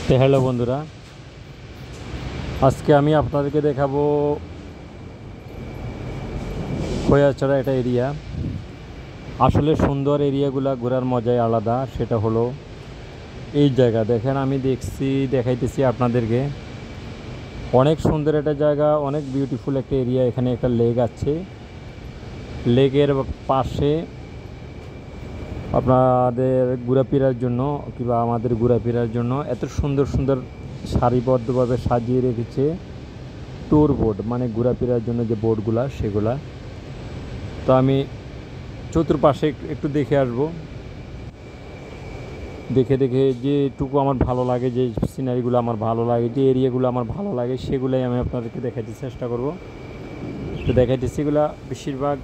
তো হ্যালো বন্ধুরা, আজকে আমি আপনাদেরকে দেখাবো খোয়াছড়া একটা এরিয়া। আসলে সুন্দর এরিয়াগুলা ঘোরার মজাই আলাদা। সেটা হলো এই জায়গা দেখেন, আমি দেখাইতেছি আপনাদেরকে। অনেক সুন্দর একটা জায়গা, অনেক বিউটিফুল একটা এরিয়া। এখানে একটা লেক আছে, লেকের পাশে আপনাদের ঘোরাফেরার জন্য কিংবা আমাদের ঘোরাফেরার জন্য এত সুন্দর সুন্দর সারিবদ্ধভাবে সাজিয়ে রেখেছে ট্যুর বোর্ড, মানে ঘোরাফেরার জন্য যে বোর্ডগুলা সেগুলা। তো আমি চতুর্পাশে একটু দেখে আসব, দেখে দেখে যেটুকু আমার ভালো লাগে, যে সিনারিগুলো আমার ভালো লাগে, যে এরিয়াগুলো আমার ভালো লাগে, সেগুলাই আমি আপনাদেরকে দেখাতে চেষ্টা করব। তো দেখাইতেছি এগুলা বেশিরভাগ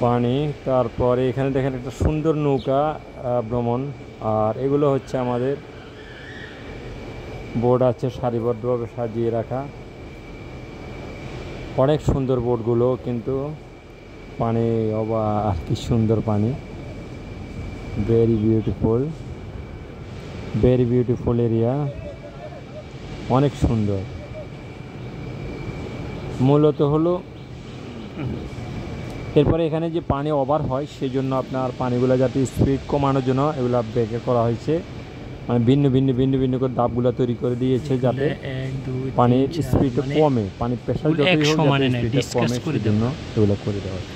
পানি। তারপরে এখানে দেখেন একটা সুন্দর নৌকা ভ্রমণ। আর এগুলো হচ্ছে আমাদের বোর্ড আছে সারিবদ্ধভাবে সাজিয়ে রাখা, অনেক সুন্দর বোর্ডগুলো। কিন্তু পানি আর কি সুন্দর পানি, ভেরি বিউটিফুল এরিয়া, অনেক সুন্দর। মূলত হলো এরপরে এখানে যে পানি ওভার হয় সেই জন্য আপনার পানিগুলো যাতে স্পিড কমানোর জন্য এগুলো ব্রেকে করা হয়েছে, মানে ভিন্ন করে ধাপগুলো তৈরি করে দিয়েছে যাতে পানির স্পিডটা কমে, পানির প্রেশার যতই হোক যাতে স্পিডটা কমে, সেই জন্য এগুলো করে দেওয়া হয়।